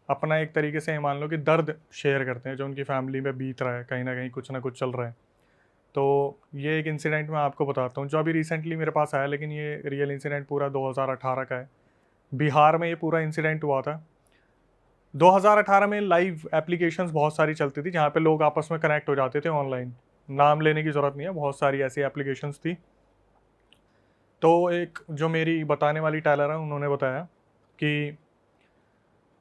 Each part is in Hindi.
अपना एक तरीके से मान लो कि दर्द शेयर करते हैं जो उनकी फैमिली में बीत रहा है, कहीं ना कुछ चल रहा है। तो ये एक इंसिडेंट मैं आपको बताता हूँ जो अभी रिसेंटली मेरे पास आया, लेकिन ये रियल इंसिडेंट पूरा 2018 का है। बिहार में ये पूरा इंसिडेंट हुआ था। 2018 में लाइव एप्लीकेशंस बहुत सारी चलती थी जहाँ पे लोग आपस में कनेक्ट हो जाते थे ऑनलाइन। नाम लेने की ज़रूरत नहीं है, बहुत सारी ऐसी एप्लीकेशंस थी। तो एक जो मेरी बताने वाली टेलर है उन्होंने बताया कि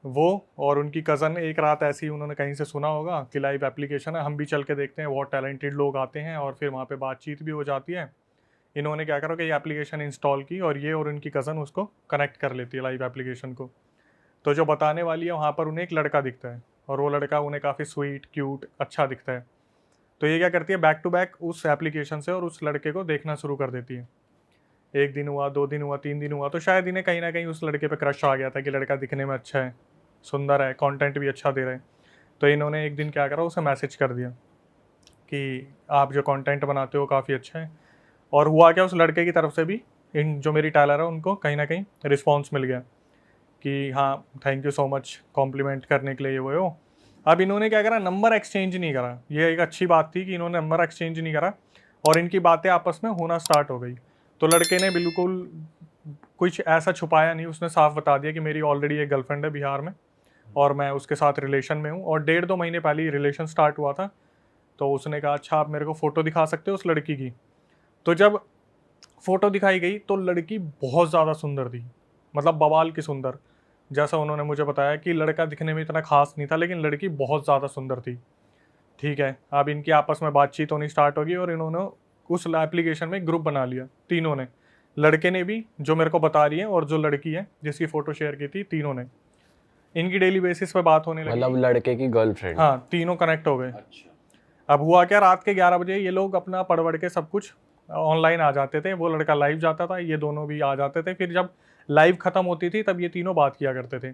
वो और उनकी कज़न एक रात ऐसी ही उन्होंने कहीं से सुना होगा कि लाइव एप्लीकेशन है, हम भी चल के देखते हैं। बहुत टैलेंटेड लोग आते हैं और फिर वहाँ पे बातचीत भी हो जाती है। इन्होंने क्या करा कि ये एप्लीकेशन इंस्टॉल की और ये और उनकी कज़न उसको कनेक्ट कर लेती है लाइव एप्लीकेशन को। तो जो बताने वाली है वहाँ पर उन्हें एक लड़का दिखता है और वो लड़का उन्हें काफ़ी स्वीट क्यूट अच्छा दिखता है। तो ये क्या करती है, बैक टू बैक उस एप्लीकेशन से और उस लड़के को देखना शुरू कर देती है। एक दिन हुआ, 2 दिन हुआ, 3 दिन हुआ, तो शायद इन्हें कहीं ना कहीं उस लड़के पे क्रश आ गया था कि लड़का दिखने में अच्छा है, सुंदर है, कंटेंट भी अच्छा दे रहे हैं। तो इन्होंने एक दिन क्या करा, उसे मैसेज कर दिया कि आप जो कंटेंट बनाते हो काफ़ी अच्छा है। और हुआ क्या, उस लड़के की तरफ से भी इन जो मेरी टेलर है उनको कहीं ना कहीं रिस्पॉन्स मिल गया कि हाँ thank you so much compliment करने के लिए, ये वो। अब इन्होंने क्या करा, नंबर एक्सचेंज नहीं करा। ये एक अच्छी बात थी कि इन्होंने नंबर एक्सचेंज नहीं करा और इनकी बातें आपस में होना स्टार्ट हो गई। तो लड़के ने बिल्कुल कुछ ऐसा छुपाया नहीं, उसने साफ बता दिया कि मेरी ऑलरेडी एक गर्लफ्रेंड है बिहार में और मैं उसके साथ रिलेशन में हूँ और 1.5-2 महीने पहले ही रिलेशन स्टार्ट हुआ था। तो उसने कहा अच्छा आप मेरे को फ़ोटो दिखा सकते हो उस लड़की की। तो जब फ़ोटो दिखाई गई तो लड़की बहुत ज़्यादा सुंदर थी, मतलब बवाल की सुंदर। जैसा उन्होंने मुझे बताया कि लड़का दिखने में इतना खास नहीं था लेकिन लड़की बहुत ज़्यादा सुंदर थी। ठीक है, अब इनकी आपस में बातचीत होनी स्टार्ट होगी और इन्होंने उस एप्लीकेशन में ग्रुप बना लिया, तीनों ने। लड़के ने भी जो मेरे को बता रही है और जो लड़की है जिसकी फ़ोटो शेयर की थी, तीनों ने। इनकी डेली बेसिस पे बात होने लगी। मतलब लड़के की गर्लफ्रेंड। हाँ, तीनों कनेक्ट हो गए। अच्छा। अब हुआ क्या, रात के 11 बजे ये लोग अपना पढ़ के सब कुछ ऑनलाइन आ जाते थे। वो लड़का लाइव जाता था, ये दोनों भी आ जाते थे। फिर जब लाइव खत्म होती थी तब ये तीनों बात किया करते थे।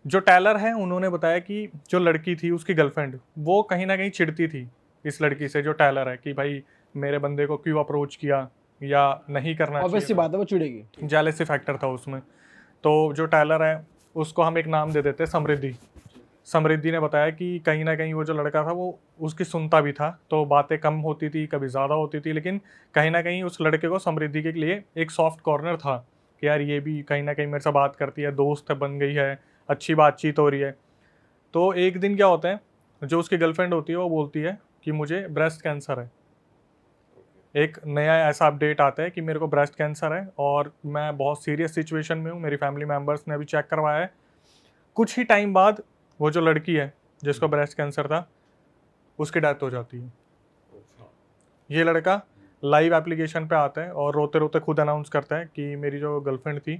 जो टेलर है उन्होंने बताया कि जो लड़की थी उसकी गर्लफ्रेंड, वो कहीं ना कहीं चिढ़ती थी इस लड़की से, जो टेलर है, कि भाई मेरे बंदे को क्यों अप्रोच किया या नहीं करना ऑब्वियस सी चाहिए बात है, वो चिढ़ेगी। था। जेलेसी फैक्टर था उसमें। तो जो टेलर है उसको हम एक नाम दे देते हैं, समृद्धि। समृद्धि ने बताया कि कहीं ना कहीं वो जो लड़का था वो उसकी सुनता भी था, तो बातें कम होती थी, कभी ज़्यादा होती थी, लेकिन कहीं ना कहीं उस लड़के को समृद्धि के लिए एक सॉफ्ट कॉर्नर था कि यार ये भी कहीं ना कहीं मेरे से बात करती है, दोस्त बन गई है, अच्छी बातचीत हो रही है। तो एक दिन क्या होता है, जो उसकी गर्लफ्रेंड होती है वो बोलती है कि मुझे ब्रेस्ट कैंसर है। एक नया ऐसा अपडेट आता है कि मेरे को ब्रेस्ट कैंसर है और मैं बहुत सीरियस सिचुएशन में हूँ, मेरी फैमिली मेम्बर्स ने अभी चेक करवाया है। कुछ ही टाइम बाद वो जो लड़की है जिसको ब्रेस्ट कैंसर था उसकी डेथ हो जाती है। ये लड़का लाइव एप्लीकेशन पे आता है और रोते रोते खुद अनाउंस करता है कि मेरी जो गर्लफ्रेंड थी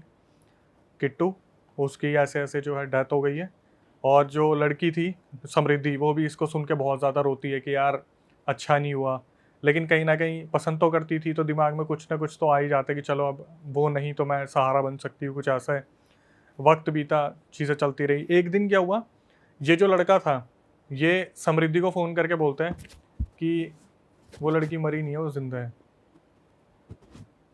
किट्टू, उसकी ऐसे ऐसे जो है डेथ हो गई है। और जो लड़की थी समृद्धि, वो भी इसको सुन के बहुत ज़्यादा रोती है कि यार अच्छा नहीं हुआ, लेकिन कहीं ना कहीं पसंद तो करती थी, तो दिमाग में कुछ ना कुछ तो आ ही जाता है कि चलो अब वो नहीं तो मैं सहारा बन सकती हूँ, कुछ ऐसा है। वक्त बीता, चीज़ें चलती रही। एक दिन क्या हुआ, ये जो लड़का था ये समृद्धि को फ़ोन करके बोलता है कि वो लड़की मरी नहीं है, वो जिंदा है।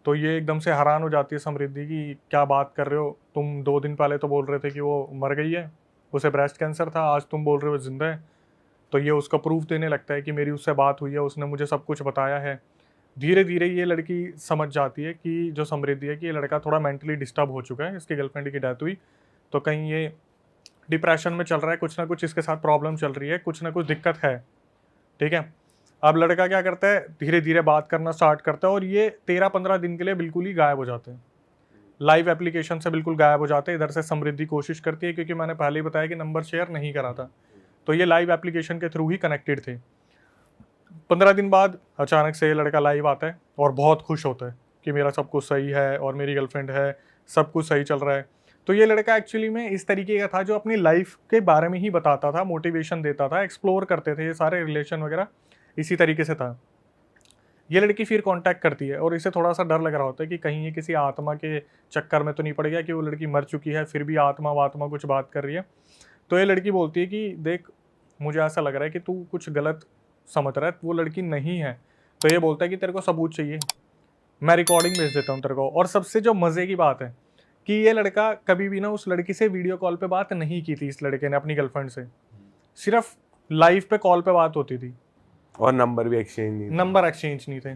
तो ये एकदम से हैरान हो जाती है समृद्धि कि क्या बात कर रहे हो तुम, 2 दिन पहले तो बोल रहे थे कि वो मर गई है, उसे ब्रेस्ट कैंसर था, आज तुम बोल रहे हो जिंदा है। तो ये उसका प्रूफ देने लगता है कि मेरी उससे बात हुई है, उसने मुझे सब कुछ बताया है। धीरे धीरे ये लड़की समझ जाती है कि जो समृद्धि है कि ये लड़का थोड़ा मेंटली डिस्टर्ब हो चुका है, इसकी गर्लफ्रेंड की डेथ हुई, तो कहीं ये डिप्रेशन में चल रहा है, कुछ ना कुछ इसके साथ प्रॉब्लम चल रही है, कुछ ना कुछ दिक्कत है। ठीक है, अब लड़का क्या करता है, धीरे धीरे बात करना स्टार्ट करता है और ये 13-15 दिन के लिए बिल्कुल ही गायब हो जाते हैं, लाइव एप्लीकेशन से बिल्कुल गायब हो जाते हैं। इधर से समृद्धि कोशिश करती है, क्योंकि मैंने पहले ही बताया कि नंबर शेयर नहीं करा था, तो ये लाइव एप्लीकेशन के थ्रू ही कनेक्टेड थे। 15 दिन बाद अचानक से ये लड़का लाइव आता है और बहुत खुश होता है कि मेरा सब कुछ सही है और मेरी गर्लफ्रेंड है, सब कुछ सही चल रहा है। तो ये लड़का एक्चुअली में इस तरीके का था जो अपनी लाइफ के बारे में ही बताता था, मोटिवेशन देता था, एक्सप्लोर करते थे ये सारे रिलेशन वगैरह, इसी तरीके से था। ये लड़की फिर कांटेक्ट करती है और इसे थोड़ा सा डर लग रहा होता है कि कहीं ये किसी आत्मा के चक्कर में तो नहीं पड़ गया कि वो लड़की मर चुकी है फिर भी आत्मा वात्मा कुछ बात कर रही है। तो ये लड़की बोलती है कि देख, मुझे ऐसा लग रहा है कि तू कुछ गलत समझ रहा है, वो लड़की नहीं है। तो ये बोलता है कि तेरे को सबूत चाहिए, मैं रिकॉर्डिंग भेज देता हूँ तेरे को। और सबसे जो मज़े की बात है कि ये लड़का कभी भी ना उस लड़की से वीडियो कॉल पे बात नहीं की थी, इस लड़के ने अपनी गर्लफ्रेंड से, सिर्फ लाइव पे कॉल पे बात होती थी और नंबर भी एक्सचेंज नहीं थे।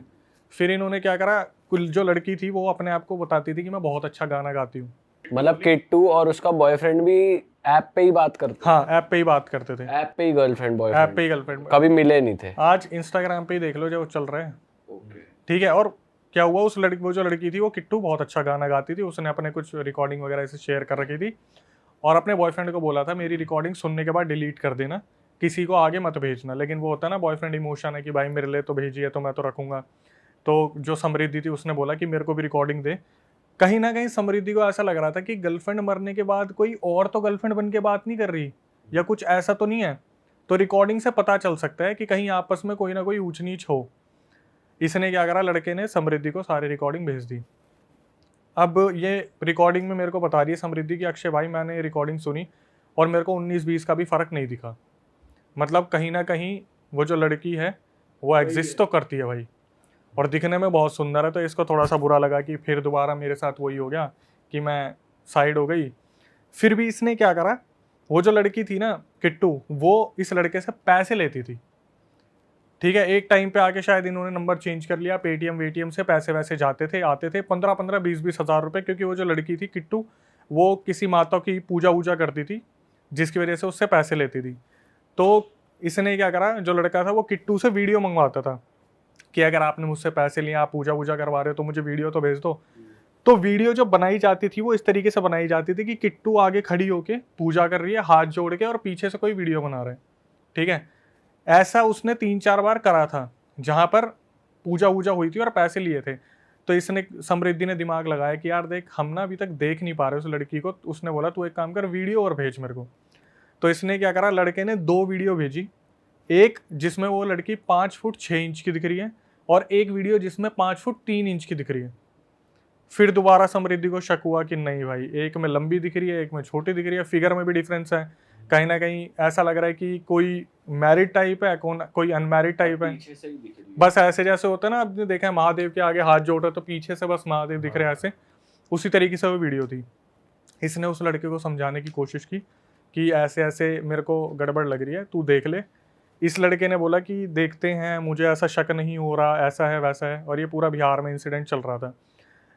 फिर इन्होंने क्या करा, कुल जो लड़की थी वो अपने आप को बताती थी कि मैं बहुत अच्छा गाना गाती हूँ। मतलब किट्टू और उसका बॉयफ्रेंड भी ऐप पे ही बात करते हाँ, ऐप पे ही बात करते थे, ऐप पे ही गर्लफ्रेंड ऐप बॉयफ्रेंड पे ही गर्लफ्रेंड। कभी मिले नहीं थे। आज इंस्टाग्राम पे ही देख लो जो चल रहा है, ठीक है। और क्या हुआ, उस लड़की, वो जो लड़की थी वो किट्टू बहुत अच्छा गाना गाती थी, उसने अपने कुछ रिकॉर्डिंग वगैरह ऐसे शेयर कर रखी थी और अपने बॉयफ्रेंड को बोला था मेरी रिकॉर्डिंग सुनने के बाद डिलीट कर देना, किसी को आगे मत भेजना। लेकिन वो होता है ना बॉयफ्रेंड इमोशन है कि भाई मेरे लिए तो भेजी है तो मैं तो रखूंगा। तो जो समृद्धि थी उसने बोला कि मेरे को भी रिकॉर्डिंग दे। कहीं ना कहीं समृद्धि को ऐसा लग रहा था कि गर्लफ्रेंड मरने के बाद कोई और तो गर्लफ्रेंड बन के बात नहीं कर रही या कुछ ऐसा तो नहीं है, तो रिकॉर्डिंग से पता चल सकता है कि कहीं आपस में कोई ना कोई ऊंच नीच हो। इसने क्या करा, लड़के ने समृद्धि को सारी रिकॉर्डिंग भेज दी। अब ये रिकॉर्डिंग में मेरे को बता रही है समृद्धि की, अक्षय भाई मैंने रिकॉर्डिंग सुनी और मेरे को 19-20 का भी फ़र्क नहीं दिखा। मतलब कहीं ना कहीं वो जो लड़की है वो एग्जिस्ट तो करती है भाई, और दिखने में बहुत सुंदर है। तो इसको थोड़ा सा बुरा लगा कि फिर दोबारा मेरे साथ वही हो गया कि मैं साइड हो गई। फिर भी इसने क्या करा, वो जो लड़की थी ना किट्टू, वो इस लड़के से पैसे लेती थी, ठीक है। एक टाइम पे आके शायद इन्होंने नंबर चेंज कर लिया, पेटीएम वेटीएम से पैसे वैसे जाते थे आते थे, 15-20 हज़ार रुपए। क्योंकि वो जो लड़की थी किट्टू वो किसी माता की पूजा वूजा करती थी जिसकी वजह से उससे पैसे लेती थी। तो इसने क्या करा, जो लड़का था वो किट्टू से वीडियो मंगवाता था कि अगर आपने मुझसे पैसे लिए, आप पूजा वूजा करवा रहे हो तो मुझे वीडियो तो भेज दो। तो वीडियो जो बनाई जाती थी वो इस तरीके से बनाई जाती थी कि किट्टू आगे खड़ी होके पूजा कर रही है हाथ जोड़ के और पीछे से कोई वीडियो बना रहा है, ठीक है। ऐसा उसने 3-4 बार करा था जहां पर पूजा वूजा हुई थी और पैसे लिए थे। तो इसने, समृद्धि ने दिमाग लगाया कि यार देख, हम ना अभी तक देख नहीं पा रहे उस लड़की को। उसने बोला तू एक काम कर, वीडियो और भेज मेरे को। तो इसने क्या करा, लड़के ने 2 वीडियो भेजी, एक जिसमें वो लड़की 5 फुट 6 इंच की दिख रही है और एक वीडियो जिसमें 5 फुट 3 इंच की दिख रही है। फिर दोबारा समृद्धि को शक हुआ कि नहीं भाई, एक में लंबी दिख रही है एक में छोटी दिख रही है, फिगर में भी डिफरेंस है, कहीं ना कहीं ऐसा लग रहा है कि कोई मैरिड टाइप है, कोई अनमैरिड टाइप है। बस ऐसे जैसे होता है ना, आपने देखा है महादेव के आगे हाथ जोड़ रहे तो पीछे से बस महादेव दिख रहे हैं ऐसे, उसी तरीके से वो वीडियो थी। इसने उस लड़के को समझाने की कोशिश की कि ऐसे ऐसे मेरे को गड़बड़ लग रही है, तू देख ले। इस लड़के ने बोला कि देखते हैं, मुझे ऐसा शक नहीं हो रहा, ऐसा है वैसा है। और ये पूरा बिहार में इंसिडेंट चल रहा था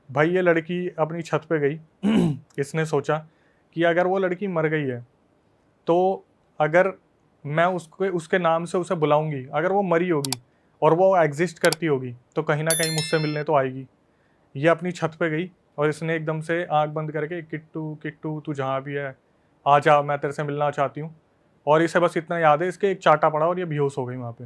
भाई। ये लड़की अपनी छत पे गई इसने सोचा कि अगर वो लड़की मर गई है तो अगर मैं उसके नाम से उसे बुलाऊंगी, अगर वो मरी होगी और वो एग्जिस्ट करती होगी तो कहीं ना कहीं मुझसे मिलने तो आएगी। ये अपनी छत पे गई और इसने एकदम से आंख बंद करके, किट्टू किट्टू तू जहाँ भी है आ जा, मैं तेरे से मिलना चाहती हूँ। और इसे बस इतना याद है, इसके एक चाटा पड़ा और ये बेहोश हो गई वहाँ पे।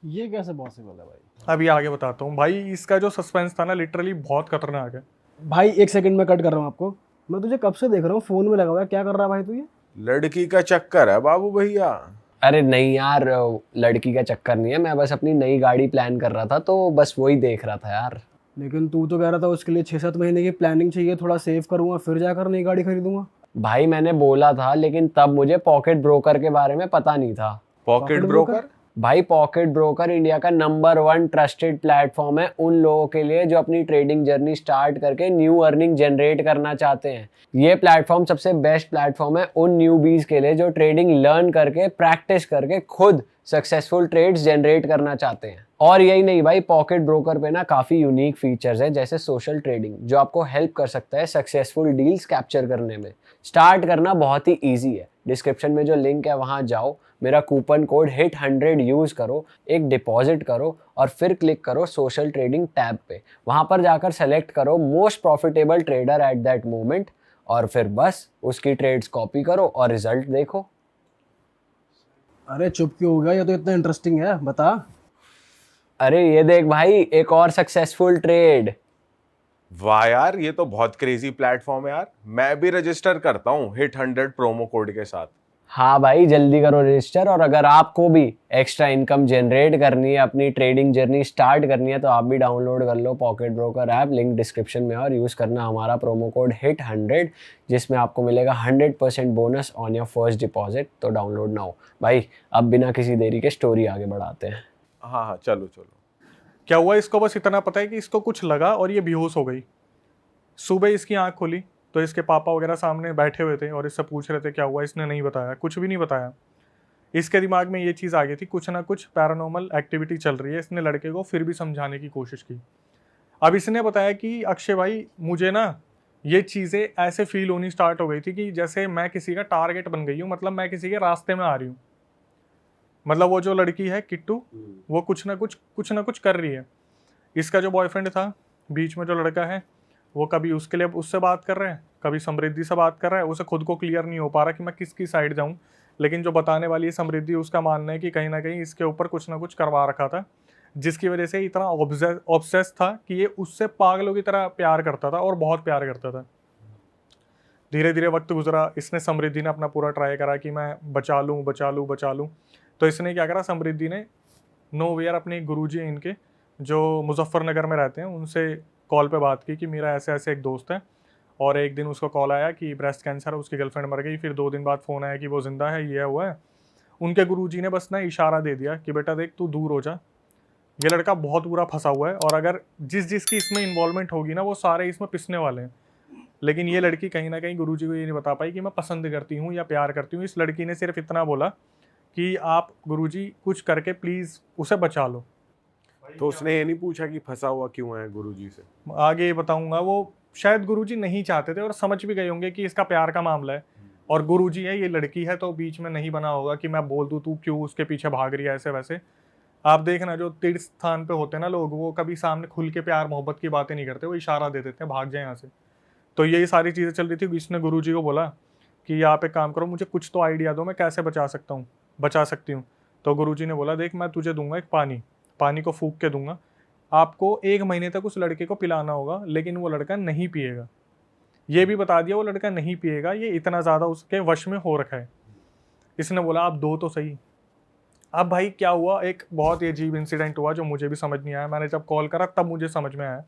ये कैसे पॉसिबल है भाई? अभी आगे बताता हूँ भाई। इसका जो सस्पेंस था ना लिटरली बहुत खतरनाक है भाई 1 सेकंड में कट कर रहा हूँ आपको। मैं तुझे कब से देख रहा हूँ, फोन में लगा हुआ है, क्या कर रहा है भाई तू? ये लड़की का चक्कर है बाबू भैया। अरे नहीं यार, लड़की का चक्कर नहीं है, मैं बस अपनी नई गाड़ी प्लान कर रहा था तो बस वही देख रहा था यार। लेकिन तू तो कह रहा था उसके लिए 6-7 महीने की प्लानिंग चाहिए, थोड़ा सेव करूंगा फिर जाकर नई गाड़ी खरीदूंगा। भाई मैंने बोला था, लेकिन तब मुझे पॉकेट ब्रोकर के बारे में पता नहीं था। Pocket broker? भाई पॉकेट ब्रोकर इंडिया का नंबर 1 ट्रस्टेड प्लेटफॉर्म है उन लोगों के लिए जो अपनी ट्रेडिंग जर्नी स्टार्ट करके न्यू अर्निंग जनरेट करना चाहते हैं। ये प्लेटफॉर्म सबसे बेस्ट प्लेटफॉर्म है उन न्यूबीज के लिए जो ट्रेडिंग लर्न करके, प्रैक्टिस करके खुद सक्सेसफुल ट्रेड्स जनरेट करना चाहते हैं। और यही नहीं भाई, पॉकेट ब्रोकर पे ना काफ़ी यूनिक फीचर्स है, जैसे सोशल ट्रेडिंग, जो आपको हेल्प कर सकता है सक्सेसफुल डील्स कैप्चर करने में। स्टार्ट करना बहुत ही ईजी है, डिस्क्रिप्शन में जो लिंक है वहाँ जाओ, मेरा कूपन कोड HIT100 यूज़ करो, एक डिपॉजिट करो और फिर क्लिक करो सोशल ट्रेडिंग टैब पे। वहाँ पर जाकर सेलेक्ट करो most profitable trader at that moment और फिर बस उसकी ट्रेड्स कॉपी करो और रिजल्ट देखो। अरे चुप क्यों हो गया, ये तो इतना इंटरेस्टिंग है, बता। अरे ये देख भाई, एक और सक्सेसफुल ट्रेड। वाह यार, ये तो बहुत क्रेजी प्लेटफॉर्म है यार। मैं भी रजिस्टर करता हूँ HIT100 प्रोमो कोड के साथ। हाँ भाई जल्दी करो रजिस्टर। और अगर आपको भी एक्स्ट्रा इनकम जनरेट करनी है, अपनी ट्रेडिंग जर्नी स्टार्ट करनी है, तो आप भी डाउनलोड कर लो Pocket Broker app, link description में, और यूज़ करना हमारा प्रोमो कोड HIT100 जिसमें आपको मिलेगा 100% bonus on your first deposit. तो डाउनलोड नाउ। भाई अब बिना किसी देरी के स्टोरी आगे बढ़ाते हैं। हाँ हाँ चलो चलो। क्या हुआ, इसको बस इतना पता है कि इसको कुछ लगा और ये बेहोश हो गई। सुबह इसकी आंख खुली तो इसके पापा वगैरह सामने बैठे हुए थे और इससे पूछ रहे थे क्या हुआ, इसने नहीं बताया, कुछ भी नहीं बताया। इसके दिमाग में ये चीज़ आ गई थी कुछ ना कुछ पैरानॉर्मल एक्टिविटी चल रही है। इसने लड़के को फिर भी समझाने की कोशिश की। अब इसने बताया कि अक्षय भाई मुझे ना ये चीज़ें ऐसे फील होनी स्टार्ट हो गई थी कि जैसे मैं किसी का टारगेट बन गई हूँ, मतलब मैं किसी के रास्ते में आ रही हूँ। मतलब वो जो लड़की है किट्टू, वो कुछ ना कुछ कर रही है। इसका जो बॉयफ्रेंड था, बीच में जो लड़का है, वो कभी उसके लिए उससे बात कर रहे हैं, कभी समृद्धि से बात कर रहा है। उसे खुद को क्लियर नहीं हो पा रहा कि मैं किसकी साइड जाऊं, लेकिन जो बताने वाली है समृद्धि, उसका मानना है कि कहीं ना कहीं इसके ऊपर कुछ ना कुछ करवा रखा था, जिसकी वजह से इतना ऑब्सेस था कि ये उससे पागलों की तरह प्यार करता था और बहुत प्यार करता था। धीरे धीरे वक्त गुजरा, इसने समृद्धि ने अपना पूरा ट्राई करा कि मैं बचा लूँ। तो इसने क्या करा, समृद्धि ने नोवेयर अपने गुरुजी हैं इनके जो मुजफ्फरनगर में रहते हैं, उनसे कॉल पे बात की कि मेरा ऐसे ऐसे एक दोस्त है, और एक दिन उसको कॉल आया कि ब्रेस्ट कैंसर है, उसकी गर्लफ्रेंड मर गई। फिर 2 दिन बाद फ़ोन आया कि वो ज़िंदा है, ये हुआ है। उनके गुरुजी ने बस ना इशारा दे दिया कि बेटा देख, तू दूर हो जा, ये लड़का बहुत बुरा फंसा हुआ है, और अगर जिसकी इसमें इन्वॉल्वमेंट होगी ना, वो सारे इसमें पिसने वाले हैं। लेकिन ये लड़की कहीं ना कहीं गुरुजी को ये नहीं बता पाई कि मैं पसंद करती हूँ या प्यार करती हूँ। इस लड़की ने सिर्फ इतना बोला कि आप गुरुजी कुछ करके प्लीज़ उसे बचा लो। तो उसने ये नहीं पूछा कि फंसा हुआ क्यों है गुरुजी से? आगे बताऊंगा। वो शायद गुरुजी नहीं चाहते थे और समझ भी गए होंगे कि इसका प्यार का मामला है और गुरुजी है, ये लड़की है, तो बीच में नहीं बना होगा कि मैं बोल दूं तू क्यों उसके पीछे भाग रही है ऐसे वैसे। आप देखना, जो तीर्थ स्थान पे होते हैं ना लोग, वो कभी सामने खुल के प्यार मोहब्बत की बातें नहीं करते, वो इशारा दे देते हैं भाग जाए यहाँ से। तो यही सारी चीज़ें चल रही थी। इसने गुरुजी को बोला कि आप एक काम करो, मुझे कुछ तो आइडिया दो, मैं कैसे बचा सकती हूँ। तो गुरुजी ने बोला देख, मैं तुझे दूंगा एक पानी को फूंक के दूंगा, आपको 1 महीने तक उस लड़के को पिलाना होगा, लेकिन वो लड़का नहीं पिएगा। ये भी बता दिया वो लड़का नहीं पिएगा, ये इतना ज़्यादा उसके वश में हो रखा है। इसने बोला आप दो तो सही। अब भाई क्या हुआ, एक बहुत ही अजीब इंसिडेंट हुआ जो मुझे भी समझ नहीं आया। मैंने जब कॉल करा तब मुझे समझ में आया।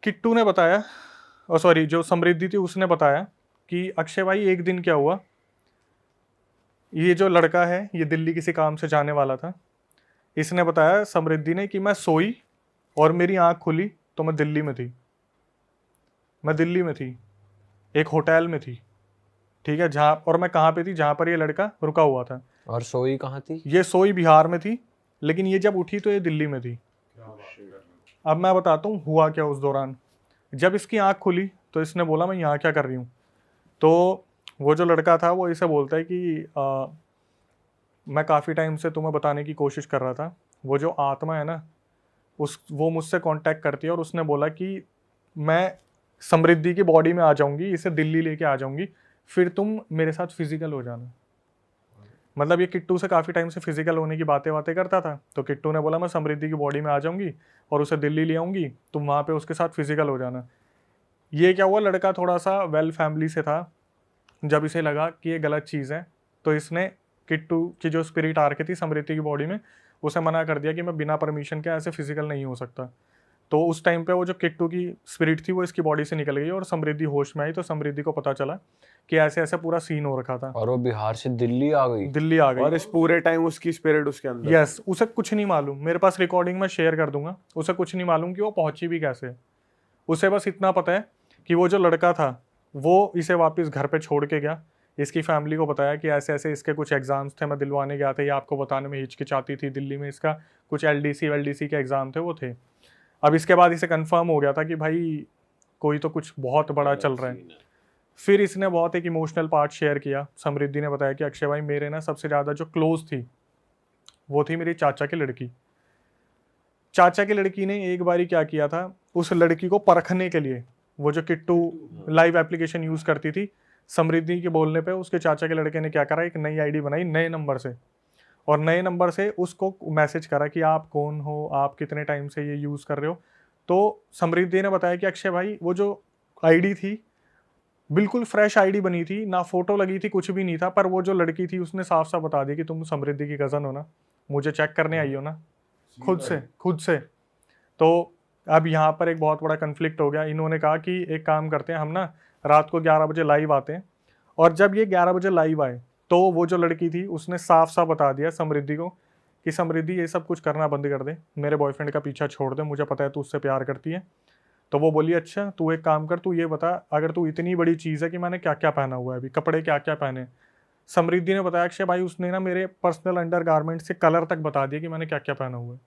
किट्टू ने बताया, और सॉरी जो समृद्धि थी उसने बताया कि अक्षय भाई एक दिन क्या हुआ, ये जो लड़का है ये दिल्ली किसी काम से जाने वाला था। इसने बताया समृद्धि ने कि मैं सोई और मेरी आंख खुली तो मैं दिल्ली में थी, एक होटल में थी, ठीक है, जहाँ, और मैं कहाँ पे थी, जहाँ पर ये लड़का रुका हुआ था। और सोई कहाँ थी? ये सोई बिहार में थी, लेकिन ये जब उठी तो ये दिल्ली में थी। अब मैं बताता हूँ हुआ क्या उस दौरान। जब इसकी आंख खुली तो इसने बोला मैं यहाँ क्या कर रही हूँ। तो वो जो लड़का था वो इसे बोलता है कि मैं काफ़ी टाइम से तुम्हें बताने की कोशिश कर रहा था, वो जो आत्मा है ना, वो मुझसे कांटेक्ट करती है और उसने बोला कि मैं समृद्धि की बॉडी में आ जाऊंगी, इसे दिल्ली लेके आ जाऊंगी, फिर तुम मेरे साथ फिजिकल हो जाना। मतलब ये किट्टू से काफ़ी टाइम से फिजिकल होने की बातें करता था। तो किट्टू ने बोला मैं समृद्धि की बॉडी में आ जाऊंगी और उसे दिल्ली ले आऊंगी, तुम वहाँ पे उसके साथ फिजिकल हो जाना। ये क्या हुआ, लड़का थोड़ा सा वेल फैमिली से था। जब इसे लगा कि ये गलत चीज़ है तो इसने किट्टू की जो स्पिरिट आ रखी थी समृद्धि की बॉडी में, उसे मना कर दिया कि मैं बिना परमिशन के ऐसे फिजिकल नहीं हो सकता। तो उस टाइम पे वो जो किट्टू की स्पिरिट थी वो इसकी बॉडी से निकल गई और समृद्धि होश में आई। तो समृद्धि को पता चला कि ऐसे ऐसे पूरा सीन हो रखा था और वो बिहार से दिल्ली आ गई। और इस पूरे टाइम उसकी स्पिरिट उसके अंदर? यस, उसे कुछ नहीं मालूम, मेरे पास रिकॉर्डिंग में शेयर कर दूंगा। उसे कुछ नहीं मालूम कि वो पहुंची भी कैसे। उसे बस इतना पता है कि वो जो लड़का था वो इसे वापस घर पे छोड़ के गया। इसकी फैमिली को बताया कि ऐसे ऐसे इसके कुछ एग्जाम्स थे, मैं दिलवाने गया था, ये आपको बताने में हिचकिचाती थी। दिल्ली में इसका कुछ LDC के एग्ज़ाम थे, वो थे। अब इसके बाद इसे कंफर्म हो गया था कि भाई कोई तो कुछ बहुत बड़ा चल रहा है। फिर इसने बहुत एक इमोशनल पार्ट शेयर किया। समृद्धि ने बताया कि अक्षय भाई मेरे ना सबसे ज़्यादा जो क्लोज थी वो थी मेरी चाचा की लड़की। चाचा की लड़की ने एक बारी क्या किया था, उस लड़की को परखने के लिए, वो जो किट्टू लाइव एप्लीकेशन यूज़ करती थी, समृद्धि के बोलने पे उसके चाचा के लड़के ने क्या करा, एक नई आईडी बनाई नए नंबर से, और नए नंबर से उसको मैसेज करा कि आप कौन हो, आप कितने टाइम से ये यूज़ कर रहे हो। तो समृद्धि ने बताया कि अक्षय भाई वो जो आईडी थी बिल्कुल फ्रेश आईडी बनी थी, ना फोटो लगी थी, कुछ भी नहीं था, पर वो जो लड़की थी उसने साफ साफ बता दिया कि तुम समृद्धि की कज़न हो ना, मुझे चेक करने आई हो ना, खुद से। तो अब यहाँ पर एक बहुत बड़ा कन्फ्लिक्ट हो गया। इन्होंने कहा कि एक काम करते हैं, हम ना रात को 11 बजे लाइव आते हैं, और जब ये 11 बजे लाइव आए तो वो जो लड़की थी उसने साफ साफ बता दिया समृद्धि को कि समृद्धि ये सब कुछ करना बंद कर दे, मेरे बॉयफ्रेंड का पीछा छोड़ दे, मुझे पता है तू उससे प्यार करती है, तो वो बोली अच्छा तू एक काम कर, तू ये बता अगर तू इतनी बड़ी चीज़ है कि मैंने क्या क्या पहना हुआ है, अभी कपड़े क्या क्या पहने। समृद्धि ने बताया अक्षय भाई उसने ना मेरे पर्सनल अंडर गारमेंट से कलर तक बता दिया कि मैंने क्या क्या पहना हुआ है।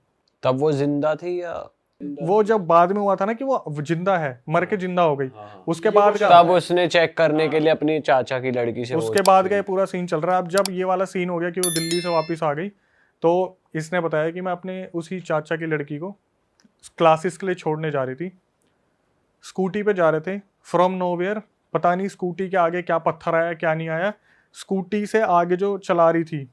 तब वो जिंदा थी या वो जब बाद में हुआ था ना कि वो जिंदा है, मर के जिंदा हो गई, उसके बाद तब उसने चेक करने के लिए अपनी चाचा की लड़की से उसके बाद का ये पूरा सीन चल रहा है। अब जब ये वाला सीन हो गया कि वो दिल्ली से वापस आ गई, तो इसने बताया कि मैं अपने उसी चाचा की लड़की को क्लासेस के लिए छोड़ने जा रही थी। स्कूटी पे जा रहे थे फ्रॉम नोवेयर, पता नहीं स्कूटी के आगे क्या पत्थर आया क्या नहीं आया, स्कूटी से आगे जो चला रही थी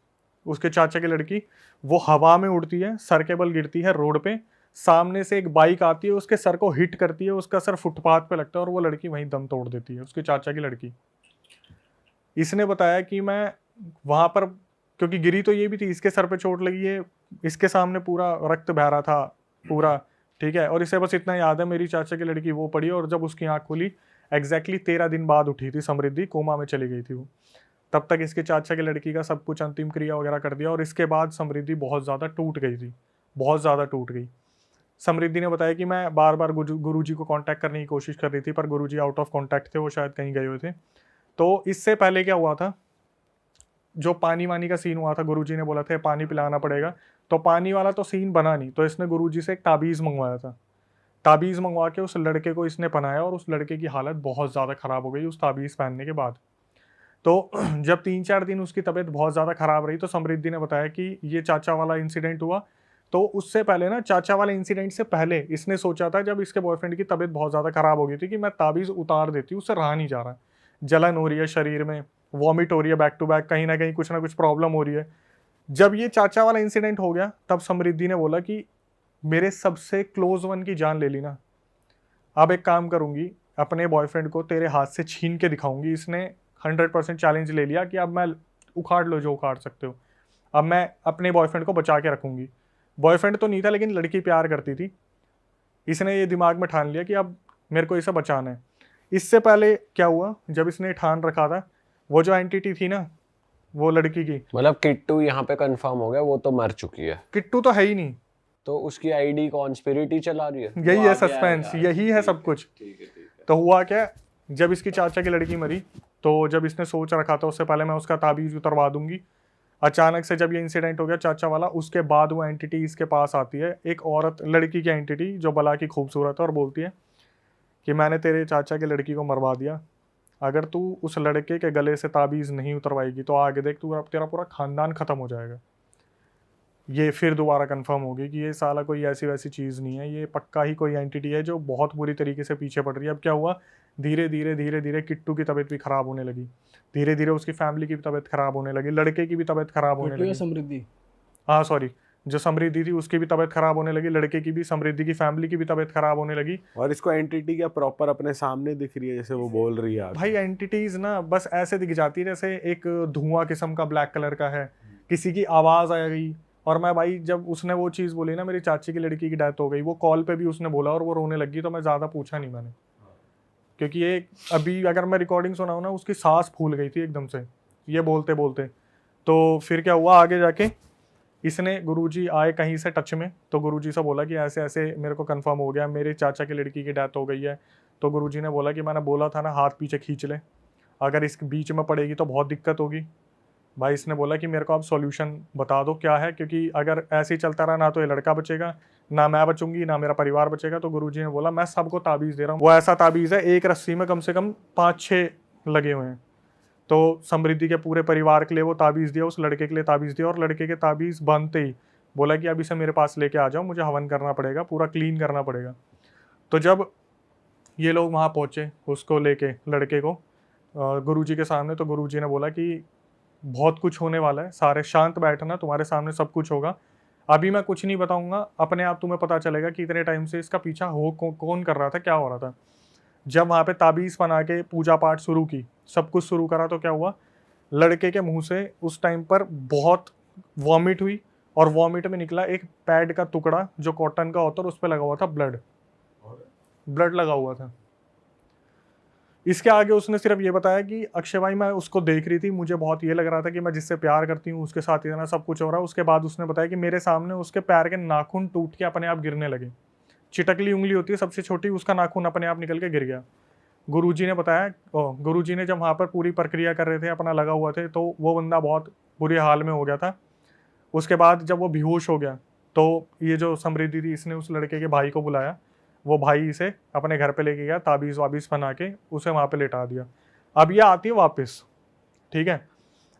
उसके चाचा की लड़की, वो हवा में उड़ती है, सर के बल गिरती है रोड पे, सामने से एक बाइक आती है उसके सर को हिट करती है, उसका सर फुटपाथ पे लगता है और वो लड़की वहीं दम तोड़ देती है, उसके चाचा की लड़की। इसने बताया कि मैं वहां पर, क्योंकि गिरी तो ये भी थी, इसके सर पे चोट लगी है, इसके सामने पूरा रक्त बह रहा था पूरा, ठीक है, और इसे बस इतना याद है मेरी चाचा की लड़की वो पड़ी और जब उसकी आंख खुली एग्जैक्टली 13 दिन बाद उठी थी समृद्धि, कोमा में चली गई थी वो। तब तक इसके चाचा की लड़की का सब कुछ अंतिम क्रिया वगैरह कर दिया और इसके बाद समृद्धि बहुत ज़्यादा टूट गई थी, बहुत ज़्यादा टूट गई। समृद्धि ने बताया कि मैं बार बार गुरुजी को कांटेक्ट करने की कोशिश कर रही थी पर गुरुजी आउट ऑफ कांटेक्ट थे, वो शायद कहीं गए हुए थे। तो इससे पहले क्या हुआ था, जो पानी वानी का सीन हुआ था, गुरुजी ने बोला था पानी पिलाना पड़ेगा, तो पानी वाला तो सीन बना नहीं, तो इसने गुरुजी से एक ताबीज़ मंगवाया था। ताबीज़ मंगवा के उस लड़के को इसने पहनाया और उस लड़के की हालत बहुत ज़्यादा ख़राब हो गई उस ताबीज़ पहनने के बाद। तो जब 3-4 दिन उसकी तबीयत बहुत ज़्यादा ख़राब रही तो समृद्धि ने बताया कि ये चाचा वाला इंसिडेंट हुआ। तो उससे पहले ना, चाचा वाले इंसिडेंट से पहले इसने सोचा था जब इसके बॉयफ्रेंड की तबीयत बहुत ज़्यादा ख़राब हो गई थी कि मैं ताबीज़ उतार देती हूँ, उससे रहा नहीं जा रहा, जलन हो रही है शरीर में, वॉमिट हो रही है बैक टू बैक, कहीं ना कहीं कुछ ना कुछ प्रॉब्लम हो रही है। जब ये चाचा वाला इंसिडेंट हो गया तब समृद्धि ने बोला कि मेरे सबसे क्लोज वन की जान ले ली ना, अब एक काम करूंगी, अपने बॉयफ्रेंड को तेरे हाथ से छीन के दिखाऊंगी। इसने 100% चैलेंज ले लिया कि अब मैं, उखाड़ लो जो उखाड़ सकते हो, अब मैं अपने बॉयफ्रेंड को बचा के रखूंगी। बॉयफ्रेंड तो नहीं था लेकिन लड़की प्यार करती थी, इसने ये दिमाग में ठान लिया कि अब मेरे को इसे बचाना है। इससे पहले क्या हुआ, जब इसने ठान रखा था, वो जो एंटिटी थी ना वो लड़की की, मतलब किट्टू यहाँ पे कंफर्म हो गया, वो तो मर चुकी है, किट्टू तो है ही नहीं, तो उसकी आईडी कॉन्स्पिरिटी चला रही है। यही है सस्पेंस, यही है सब कुछ। तो हुआ क्या, जब इसकी चाचा की लड़की मरी तो जब इसने सोच रखा था उससे पहले मैं उसका ताबीज़ उतरवा दूंगी, अचानक से जब ये इंसिडेंट हो गया चाचा वाला, उसके बाद वो एंटिटी इसके पास आती है, एक औरत, लड़की की एंटिटी जो बला की खूबसूरत है, और बोलती है कि मैंने तेरे चाचा की लड़की को मरवा दिया, अगर तू उस लड़के के गले से ताबीज़ नहीं उतरवाएगी तो आगे देख तू, तेरा पूरा खानदान ख़त्म हो जाएगा। ये फिर दोबारा कंफर्म होगी कि ये साला कोई ऐसी वैसी चीज़ नहीं है, ये पक्का ही कोई एंटिटी है जो बहुत बुरी तरीके से पीछे पड़ रही है। अब क्या हुआ, धीरे धीरे धीरे धीरे किट्टू की तबीयत भी ख़राब होने लगी, धीरे धीरे उसकी फैमिली की भी तबीयत ख़राब होने लगी, लड़के की भी तबीयत ख़राब होने किट्टू या लगी। समृद्धि? हाँ सॉरी, जो समृद्धि थी उसकी भी तबीयत ख़राब होने लगी, लड़के की भी, समृद्धि की फैमिली की भी तबीयत ख़राब होने लगी। और इसको एंटिटी क्या प्रॉपर अपने सामने दिख रही है जैसे वो बोल रही है? भाई एंटिटीज़ ना बस ऐसे दिख जाती है जैसे एक धुआं किस्म का ब्लैक कलर का है, किसी की आवाज़ आ गई। और मैं भाई जब उसने वो चीज़ बोली ना, मेरी चाची की लड़की की डेथ हो गई, वो कॉल पे भी उसने बोला और वो रोने लगी, तो मैं ज़्यादा पूछा नहीं मैंने, क्योंकि ये अभी अगर मैं रिकॉर्डिंग सुना हूँ ना, उसकी सांस फूल गई थी एकदम से ये बोलते बोलते। तो फिर क्या हुआ आगे जाके, इसने, गुरुजी आए कहीं से टच में, तो गुरुजी से बोला कि ऐसे ऐसे मेरे को कंफर्म हो गया मेरे चाचा की लड़की की डेथ हो गई है। तो गुरुजी ने बोला कि मैंने बोला था ना हाथ पीछे खींच ले, अगर इसके बीच में पड़ेगी तो बहुत दिक्कत होगी। भाई इसने बोला कि मेरे को आप सॉल्यूशन बता दो क्या है, क्योंकि अगर ऐसे ही चलता रहा ना तो ये लड़का बचेगा, ना मैं बचूंगी, ना मेरा परिवार बचेगा। तो गुरुजी ने बोला मैं सबको ताबीज़ दे रहा हूँ, वो ऐसा ताबीज़ है एक रस्सी में कम से कम 5-6 लगे हुए हैं। तो समृद्धि के पूरे परिवार के लिए वो ताबीज़ दिया, उस लड़के के लिए ताबीज़ दिया, और लड़के के ताबीज़ बांधते ही बोला कि अभी से मेरे पास लेके आ जाओ, मुझे हवन करना पड़ेगा, पूरा क्लीन करना पड़ेगा। तो जब ये लोग वहाँ पहुँचे उसको लेके, लड़के को गुरुजी के सामने, तो गुरुजी ने बोला कि बहुत कुछ होने वाला है, सारे शांत बैठना, तुम्हारे सामने सब कुछ होगा, अभी मैं कुछ नहीं बताऊंगा, अपने आप तुम्हें पता चलेगा कि इतने टाइम से इसका पीछा कौन कर रहा था, क्या हो रहा था। जब वहाँ पे ताबीज़ बना के पूजा पाठ शुरू की, सब कुछ शुरू करा, तो क्या हुआ, लड़के के मुंह से उस टाइम पर बहुत वॉमिट हुई, और वॉमिट में निकला एक पैड का टुकड़ा जो कॉटन का होता है, उस पर लगा हुआ था ब्लड लगा हुआ था। इसके आगे उसने सिर्फ ये बताया कि अक्षय भाई मैं उसको देख रही थी, मुझे बहुत ये लग रहा था कि मैं जिससे प्यार करती हूँ उसके साथ इतना सब कुछ हो रहा है। उसके बाद उसने बताया कि मेरे सामने उसके पैर के नाखून टूट के अपने आप गिरने लगे, चिटकली उंगली होती है सबसे छोटी, उसका नाखून अपने आप निकल के गिर गया। गुरुजी ने बताया, गुरुजी ने जब वहाँ पर पूरी प्रक्रिया कर रहे थे, अपना लगा हुआ थे, तो वो बंदा बहुत बुरे हाल में हो गया था। उसके बाद जब वो बेहोश हो गया तो ये जो समृद्धि थी, इसने उस लड़के के भाई को बुलाया। वो भाई इसे अपने घर पे लेके गया, ताबीज़ वाबीज़ बना के उसे वहाँ पे लेटा दिया। अब ये आती है वापस, ठीक है।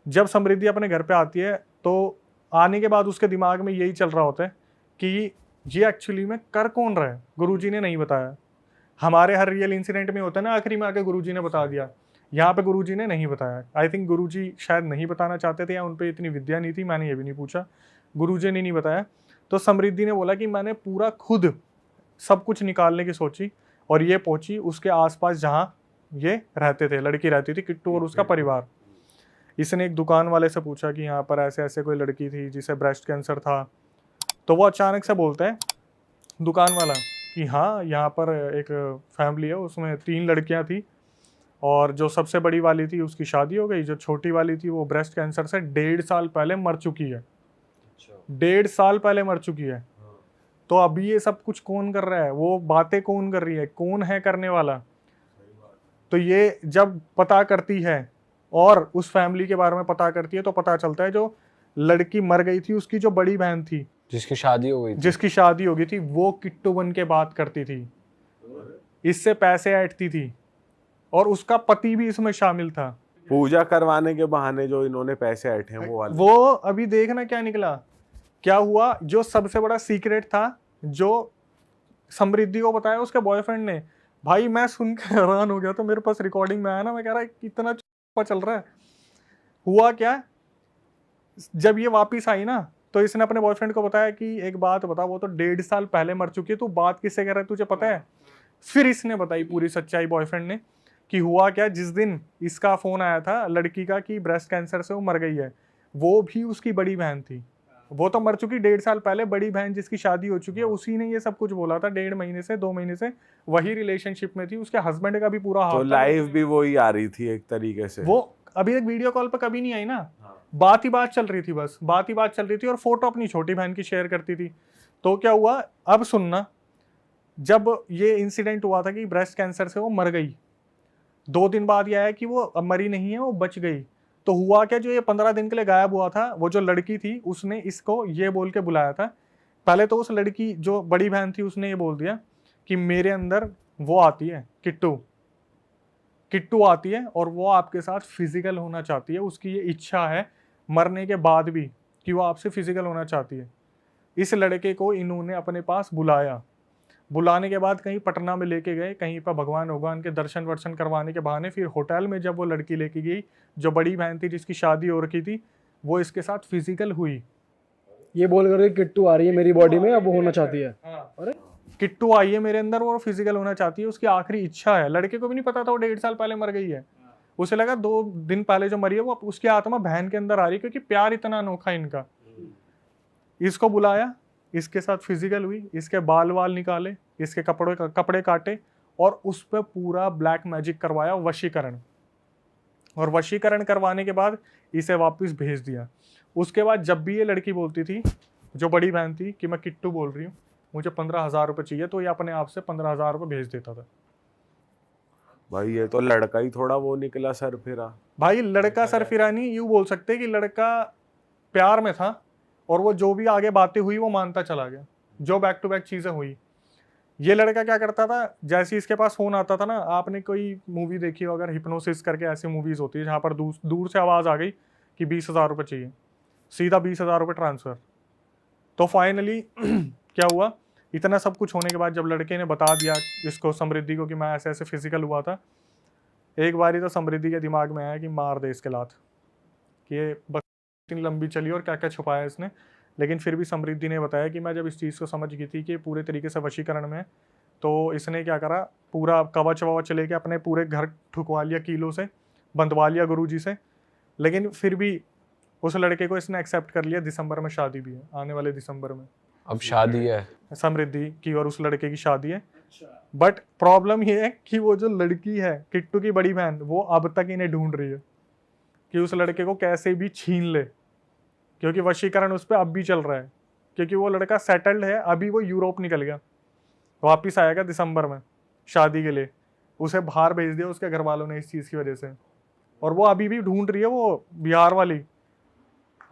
जब समृद्धि अपने घर पे आती है तो आने के बाद उसके दिमाग में यही चल रहा होता है कि ये एक्चुअली में कर कौन रहा है। गुरुजी ने नहीं बताया। हमारे हर रियल इंसिडेंट में होता है ना, आखिरी में आके गुरुजी ने बता दिया। यहाँ पे गुरुजी ने नहीं बताया। आई थिंक गुरुजी शायद नहीं बताना चाहते थे या उन पर इतनी विद्या नहीं थी, मैंने ये भी नहीं पूछा। गुरुजी ने नहीं बताया। तो समृद्धि ने बोला कि मैंने पूरा खुद सब कुछ निकालने की सोची और ये पहुंची उसके आसपास जहाँ ये रहते थे, लड़की रहती थी, किट्टू और उसका परिवार। इसने एक दुकान वाले से पूछा कि यहाँ पर ऐसे ऐसे कोई लड़की थी जिसे ब्रेस्ट कैंसर था। तो वो अचानक से बोलता है दुकान वाला कि हाँ, यहाँ पर एक फैमिली है, उसमें 3 लड़कियाँ थी और जो सबसे बड़ी वाली थी उसकी शादी हो गई, जो छोटी वाली थी वो ब्रेस्ट कैंसर से 1.5 साल पहले मर चुकी है। 1.5 साल पहले मर चुकी है। तो अभी ये सब कुछ कौन कर रहा है, वो बातें कौन कर रही है, कौन है करने वाला। तो ये जब पता करती है और उस फैमिली के बारे में पता करती है तो पता चलता है जो लड़की मर गई थी उसकी जो बड़ी बहन थी, जिसकी शादी हो गई थी, जिसकी शादी हो गई थी, वो किट्टू बन के बात करती थी, इससे पैसे ऐंठती थी और उसका पति भी इसमें शामिल था। पूजा करवाने के बहाने जो इन्होंने पैसे ऐंठे हैं वो वाले। वो अभी देखना क्या निकला, क्या हुआ। जो सबसे बड़ा सीक्रेट था जो समृद्धि को बताया उसके बॉयफ्रेंड ने, भाई मैं सुन के हैरान हो गया। तो मेरे पास रिकॉर्डिंग में आया ना, मैं कह रहा इतना चल रहा है। हुआ क्या, जब ये वापिस आई ना तो इसने अपने बॉयफ्रेंड को बताया कि एक बात बता, वो तो 1.5 साल पहले मर चुकी है, तू बात किससे कर रहा है, तुझे पता है। फिर इसने बताई पूरी सच्चाई बॉयफ्रेंड ने कि हुआ क्या। जिस दिन इसका फोन आया था लड़की का कि ब्रेस्ट कैंसर से वो मर गई है, वो भी उसकी बड़ी बहन थी। वो तो मर चुकी 1.5 साल पहले, बड़ी बहन जिसकी शादी हो चुकी है उसी ने ये सब कुछ बोला था। 1.5 महीने से 2 महीने से वही रिलेशनशिप में थी, उसके हस्बैंड का भी पूरा हाथ तो था। लाइव भी वही आ रही थी एक तरीके से। वो अभी एक वीडियो कॉल पर कभी नहीं आई ना, बात ही बात चल रही थी, बस बात ही बात चल रही थी और फोटो अपनी छोटी बहन की शेयर करती थी। तो क्या हुआ, अब सुनना, जब ये इंसिडेंट हुआ था कि ब्रेस्ट कैंसर से वो मर गई, 2 दिन बाद ये आया कि वो अब मरी नहीं है, वो बच गई। तो हुआ क्या, जो ये 15 दिन के लिए गायब हुआ था, वो जो लड़की थी उसने इसको ये बोल के बुलाया था। पहले तो उस लड़की जो बड़ी बहन थी उसने ये बोल दिया कि मेरे अंदर वो आती है, किट्टू आती है और वो आपके साथ फिजिकल होना चाहती है। उसकी ये इच्छा है मरने के बाद भी कि वो आपसे फिजिकल होना चाहती है। इस लड़के को इन्होंने अपने पास बुलाया। बुलाने के बाद कहीं पटना में लेके गए, कहीं पर भगवान के दर्शन वर्शन करवाने के बहाने। फिर होटल में जब वो लड़की लेके गई, जो बड़ी बहन थी जिसकी शादी हो रखी थी, वो इसके साथ फिजिकल हुई। ये बोल कर किट्टू आ रही है मेरी बॉडी में, अब वो होना चाहती है। अरे किट्टू आई है मेरे अंदर, वो फिजिकल होना चाहती है, उसकी आखिरी इच्छा है। लड़के को भी नहीं पता था वो 1.5 साल पहले मर गई है। उसे लगा 2 दिन पहले जो मरी है वो उसकी आत्मा बहन के अंदर आ रही है, क्योंकि प्यार इतना अनोखा इनका। इसको बुलाया, इसके साथ फिजिकल हुई, इसके बाल वाल निकाले, इसके कपड़े काटे और उस पर पूरा ब्लैक मैजिक करवाया, वशीकरण। और वशीकरण करवाने के बाद इसे वापस भेज दिया। उसके बाद जब भी ये लड़की बोलती थी, जो बड़ी बहन थी, कि मैं किट्टू बोल रही हूँ, मुझे 15,000 रुपये चाहिए, तो ये अपने आप से 15,000 रुपये भेज देता था। भाई ये तो लड़का ही थोड़ा वो निकला सर फिरा। भाई लड़का सर फिरा नहीं, यूँ बोल सकते कि लड़का प्यार में था और वो जो भी आगे बातें हुई वो मानता चला गया, जो बैक टू बैक चीज़ें हुई। ये लड़का क्या करता था, जैसे इसके पास फ़ोन आता था ना, आपने कोई मूवी देखी हो अगर, हिप्नोसिस करके ऐसी मूवीज़ होती है जहाँ पर दूर से आवाज़ आ गई कि 20,000 रुपये चाहिए, सीधा 20,000 रुपये ट्रांसफ़र। तो फाइनली क्या हुआ, इतना सब कुछ होने के बाद जब लड़के ने बता दिया इसको, समृद्धि को, कि मैं ऐसे ऐसे फिजिकल हुआ था, एक बारी तो समृद्धि के दिमाग में आया कि मार दे इसके लात, कि ये बस इतनी लंबी चली और क्या क्या छुपाया इसने। लेकिन फिर भी समृद्धि ने बताया कि मैं जब इस चीज़ को समझ गई थी कि पूरे तरीके से वशीकरण में, तो इसने क्या करा, पूरा कवच ववच लेके अपने पूरे घर ठुकवा लिया, कीलों से बंधवा लिया गुरुजी से। लेकिन फिर भी उस लड़के को इसने एक्सेप्ट कर लिया। दिसंबर में शादी भी है, आने वाले दिसंबर में अब शादी है समृद्धि की और उस लड़के की शादी है। बट प्रॉब्लम ये है कि वो जो लड़की है, किट्टू की बड़ी बहन, वो अब तक इन्हें ढूंढ रही है कि उस लड़के को कैसे भी छीन ले, क्योंकि वशीकरण उस पर अब भी चल रहा है, क्योंकि वो लड़का सेटल्ड है, अभी वो यूरोप निकल गया वापिस आएगा दिसंबर में शादी के लिए, उसे बाहर भेज दिया उसके घर वालों ने इस चीज़ की वजह से, और वो अभी भी ढूंढ रही है वो बिहार वाली।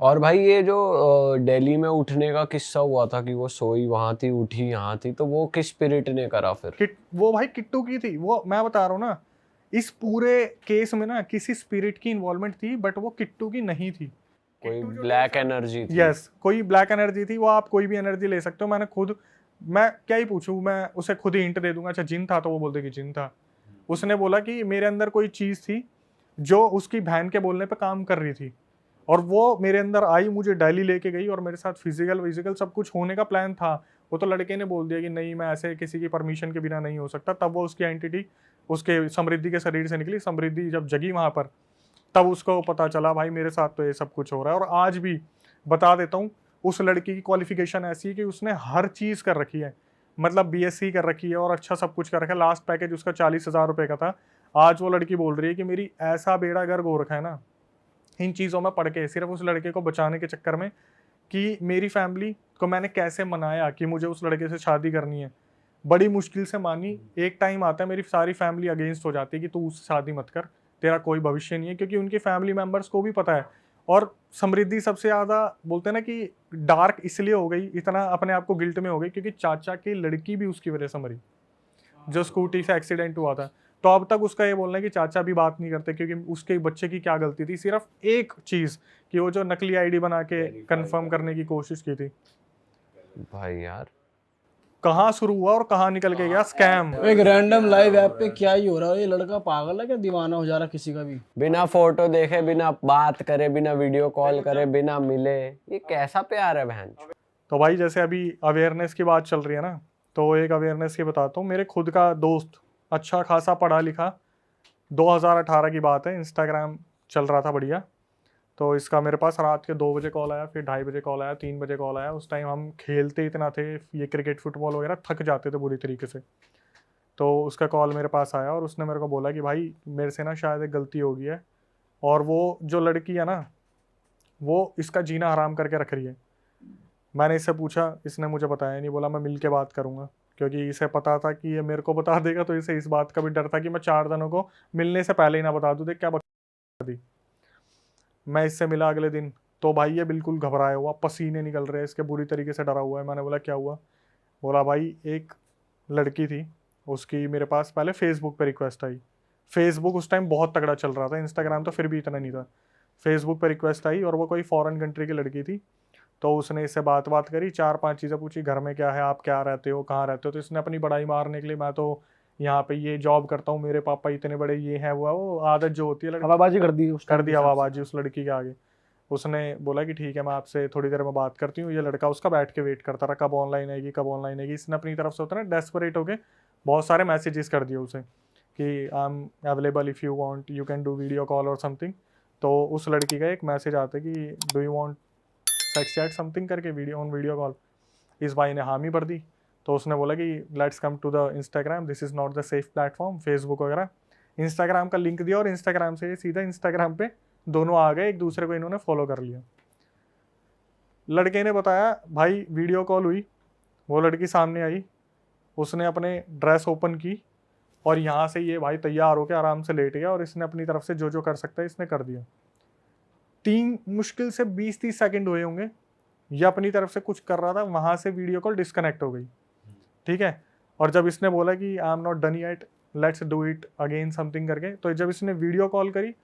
और भाई ये जो दिल्ली में उठने का किस्सा हुआ था कि वो सोई वहां थी उठी यहाँ थी, तो वो किस स्पिरिट ने करा फिर? वो भाई किट्टू की थी, वो मैं बता रहा हूँ ना, इस पूरे केस में ना किसी स्पिरिट की इन्वॉल्वमेंट थी, बट वो किट्टू की नहीं थी। कोई ब्लैक एनर्जी थी। यस, कोई ब्लैक एनर्जी थी। वो आप कोई भी एनर्जी ले सकते हो। मैं क्या ही पूछूं, मैं उसे खुद ही हिंट दे दूंगा। अच्छा जिन था तो वो बोलते कि जिन था। उसने बोला कि मेरे अंदर कोई चीज़ थी जो उसकी बहन के बोलने पे काम कर रही थी, और वो मेरे अंदर आई, मुझे दिल्ली लेके गई, और मेरे साथ फिजिकल सब कुछ होने का प्लान था। वो तो लड़के ने बोल दिया कि नहीं, मैं ऐसे किसी की परमिशन के बिना नहीं हो सकता। तब वो उसकी एंटिटी उसके समृद्धि के शरीर से निकली। समृद्धि जब जगी वहाँ पर, तब उसको पता चला भाई मेरे साथ तो ये सब कुछ हो रहा है। और आज भी बता देता हूँ, उस लड़की की क्वालिफिकेशन ऐसी है कि उसने हर चीज़ कर रखी है, मतलब बीएससी कर रखी है और अच्छा सब कुछ कर रखा है। लास्ट पैकेज उसका 40,000 रुपये का था। आज वो लड़की बोल रही है कि मेरी ऐसा बेड़ा गर्क हो रखा है ना इन चीज़ों में पढ़ के, सिर्फ उस लड़के को बचाने के चक्कर में, कि मेरी फैमिली को मैंने कैसे मनाया कि मुझे उस लड़के से शादी करनी है। बड़ी मुश्किल से मानी। एक टाइम आता है मेरी सारी फैमिली अगेंस्ट हो जाती है कि तू उससे शादी मत कर, तेरा कोई भविष्य नहीं है, क्योंकि उनके फैमिली मेम्बर्स को भी पता है। और समृद्धि सबसे ज़्यादा बोलते हैं ना कि डार्क इसलिए हो गई, इतना अपने आप को गिल्ट में हो गई, क्योंकि चाचा की लड़की भी उसकी वजह से मरी, जो स्कूटी से एक्सीडेंट हुआ था। तो अब तक उसका ये बोलना है कि चाचा भी बात नहीं करते, क्योंकि उसके बच्चे की क्या गलती थी, सिर्फ एक चीज़ कि वो जो नकली आईडी बना के कंफर्म करने की कोशिश की थी। भाई यार कहाँ शुरू हुआ और कहाँ निकल के गया स्कैम। एक रैंडम लाइव ऐप पे क्या ही हो रहा है? ये लड़का पागल है क्या? दीवाना हो जा रहा किसी का भी? बिना फोटो देखे, बिना बात करे, बिना वीडियो कॉल करे, बिना मिले, ये कैसा प्यार है बहन? तो भाई जैसे अभी अवेयरनेस की बात चल रही है ना, तो एक अवेयरनेस की बताता हूँ। मेरे खुद का दोस्त अच्छा खासा पढ़ा लिखा, 2018 की बात है, इंस्टाग्राम चल रहा था बढ़िया। तो इसका मेरे पास रात के 2 बजे कॉल आया, फिर 2:30 बजे कॉल आया, 3 बजे कॉल आया। उस टाइम हम खेलते इतना थे, ये क्रिकेट फुटबॉल वगैरह, थक जाते थे बुरी तरीके से। तो उसका कॉल मेरे पास आया और उसने मेरे को बोला कि भाई मेरे से ना शायद एक गलती हो गई है, और वो जो लड़की है ना वो इसका जीना हराम करके रख रही है। मैंने इससे पूछा, इसने मुझे बताया नहीं, बोला मैं मिल के बात करूँगा, क्योंकि इसे पता था कि ये मेरे को बता देगा। तो इसे इस बात का भी डर था कि मैं 4 दिनों को मिलने से पहले ही ना बता दूँ। देख क्या बता दी। मैं इससे मिला अगले दिन, तो भाई ये बिल्कुल घबराया हुआ, पसीने निकल रहे हैं इसके, बुरी तरीके से डरा हुआ है। मैंने बोला क्या हुआ? बोला भाई एक लड़की थी, उसकी मेरे पास पहले फेसबुक पे रिक्वेस्ट आई। फेसबुक उस टाइम बहुत तगड़ा चल रहा था, इंस्टाग्राम तो फिर भी इतना नहीं था। फेसबुक पे रिक्वेस्ट आई और वो कोई फॉरेन कंट्री की लड़की थी। तो उसने इससे बात करी, 4-5 चीज़ें पूछी, घर में क्या है, आप क्या रहते हो, कहाँ रहते हो। तो इसने अपनी बड़ाई मारने के लिए, मैं तो यहाँ पे ये जॉब करता हूँ, मेरे पापा इतने बड़े, ये है वो आदत जो होती है लड़की, हवाबाजी कर दी उस कर time दी के हिसाब से। हवाबाजी उस लड़की के आगे। उसने बोला कि ठीक है मैं आपसे थोड़ी देर में बात करती हूँ। ये लड़का उसका बैठ के वेट करता रहा, कब ऑनलाइन आएगी, कब ऑनलाइन आएगी। इसने अपनी तरफ से होता है ना डेस्परेट होके बहुत सारे मैसेजेस कर दिए उसे कि I am available if you want, you can do video call और समथिंग। तो उस लड़की का एक मैसेज आता है कि do you want sex chat something करके, वीडियो कॉल। इस भाई ने हामी भर दी। तो उसने बोला कि let's come to the Instagram, this is not the safe platform. Facebook वगैरह, इंस्टाग्राम का लिंक दिया और इंस्टाग्राम से सीधा इंस्टाग्राम पे दोनों आ गए, एक दूसरे को इन्होंने फॉलो कर लिया। लड़के ने बताया भाई वीडियो कॉल हुई, वो लड़की सामने आई, उसने अपने ड्रेस ओपन की और यहाँ से ये भाई तैयार होकर आराम से लेट गया, और इसने अपनी तरफ से जो जो कर सकता है इसने कर दिया। 3 मुश्किल से 20-30 सेकंड हुए होंगे, ये अपनी तरफ से कुछ कर रहा था, वहाँ से वीडियो कॉल डिस्कनेक्ट हो गई। ठीक है। और जब इसने बोला कि I am not done yet, let's do it again something करके, तो जब इसने वीडियो कॉल करी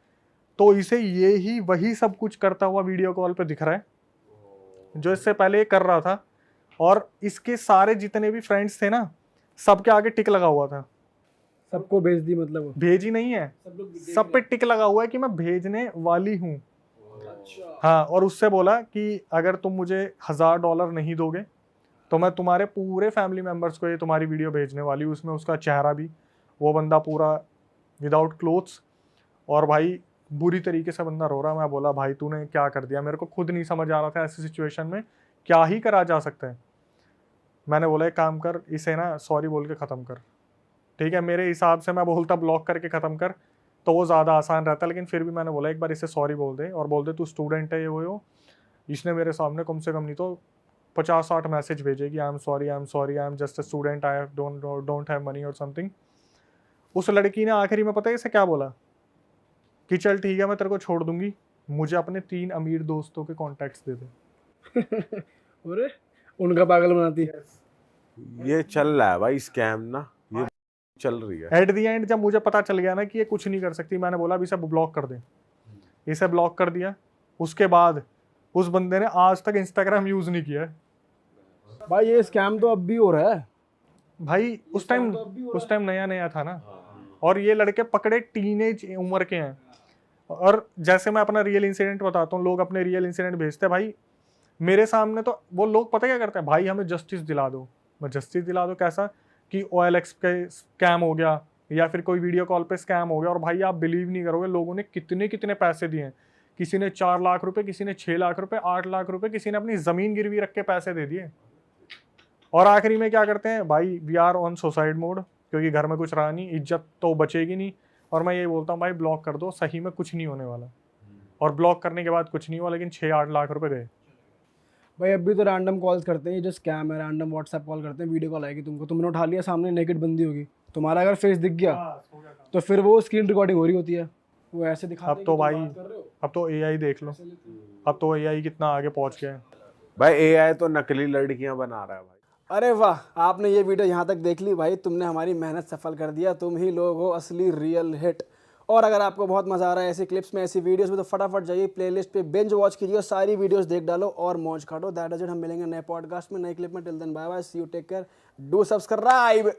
तो इसे ये ही वही सब कुछ करता हुआ वीडियो कॉल पे दिख रहा है जो इससे पहले ये कर रहा था। और इसके सारे जितने भी फ्रेंड्स थे ना, सबके आगे टिक लगा हुआ था। सबको भेज दी मतलब? भेजी नहीं है, सब पे टिक लगा हुआ है कि मैं भेजने वाली हूँ। हाँ, और उससे बोला कि अगर तुम मुझे $1000 नहीं दोगे तो मैं तुम्हारे पूरे फैमिली मेम्बर्स को ये तुम्हारी वीडियो भेजने वाली हूँ। उसमें उसका चेहरा भी, वो बंदा पूरा विदाउट क्लोथ्स, और भाई बुरी तरीके से बंदा रो रहा। मैं बोला भाई तूने क्या कर दिया? मेरे को खुद नहीं समझ आ रहा था ऐसी सिचुएशन में क्या ही करा जा सकता है। मैंने बोला एक काम कर, इसे ना सॉरी बोल के ख़त्म कर। ठीक है, मेरे हिसाब से मैं बोलता ब्लॉक करके ख़त्म कर तो वो ज़्यादा आसान रहता, लेकिन फिर भी मैंने बोला एक बार इसे सॉरी बोल दे, और बोल दे तू स्टूडेंट है, ये वो। इसने मेरे सामने कम से कम नहीं तो 50-60 मैसेज भेजे कि I am sorry, I am just a student, I don't have money और समथिंग। उस लड़की ने आखिरी में पता है इसे क्या बोला कि चल ठीक है मैं तेरे को छोड़ दूंगी, मुझे अपने 3 अमीर दोस्तों के कॉन्टैक्ट्स दे दे। अरे उनका पागल बनाती है। ये चल रहा है भाई स्कैम ना, ये चल रही है। एट द एंड जब मुझे पता चल गया ना कि ये कुछ नहीं कर सकती, मैंने बोला अभी इसे ब्लॉक कर दे। इसे ब्लॉक कर दिया। उसके बाद उस बंदे ने आज तक इंस्टाग्राम यूज नहीं किया है। भाई ये स्कैम तो अब भी हो रहा है भाई उस टाइम नया नया था ना, और ये लड़के पकड़े टीनेज उम्र के हैं। और जैसे मैं अपना रियल इंसिडेंट बताता हूँ, लोग अपने रियल इंसिडेंट भेजते हैं भाई मेरे सामने, तो वो लोग पता क्या करते हैं, भाई हमें जस्टिस दिला दो। मैं जस्टिस दिला दो कैसा कि OLX पे स्कैम हो गया या फिर कोई वीडियो कॉल पे स्कैम हो गया, और भाई आप बिलीव नहीं करोगे लोगों ने कितने कितने पैसे दिए हैं। किसी ने 4 लाख रुपए, किसी ने 6 लाख रुपए, 8 लाख रुपए, किसी ने अपनी जमीन गिरवी रख के पैसे दे दिए। और आखिरी में क्या करते हैं भाई, we are on suicide mode, क्योंकि घर में कुछ रहा नहीं, इज्जत तो बचेगी नहीं। और मैं ये बोलता हूँ भाई ब्लॉक कर दो, सही में कुछ नहीं होने वाला। और ब्लॉक करने के बाद कुछ नहीं हुआ, लेकिन 6-8 लाख रुपए गए। भाई। अभी तो रैंडम कॉल्स करते हैं, ये जो स्कैम है, रैंडम व्हाट्सएप कॉल करते हैं, वीडियो कॉल आएगी तुमको, तुमने उठा लिया, सामने नेकेड बंदी होगी, तुम्हारा अगर फेस दिख गया तो फिर वो स्क्रीन रिकॉर्डिंग हो रही होती है, वो ऐसे दिखाते अब हैं तो कि तुम भाई बात कर रहे हो। अब तो AI देख लो, अब तो AI कितना आगे पहुंच गया है। भाई AI तो नकली लड़कियां बना रहा है भाई। अरे वाह, आपने ये वीडियो यहाँ तक देख ली भाई, तुमने हमारी मेहनत सफल कर दिया, तुम ही लोग हो असली रियल हिट। और अगर आपको बहुत मजा आ रहा है ऐसी क्लिप्स में, ऐसी वीडियोस में, तो फटाफट जाइए प्लेलिस्ट पे बिंज वॉच कीजिए, सारी वीडियोस देख डालो और मौज काटो। दैट इज इट, हम मिलेंगे नए पॉडकास्ट में, नए क्लिप में। Till then bye bye, see you, take care, do subscribe.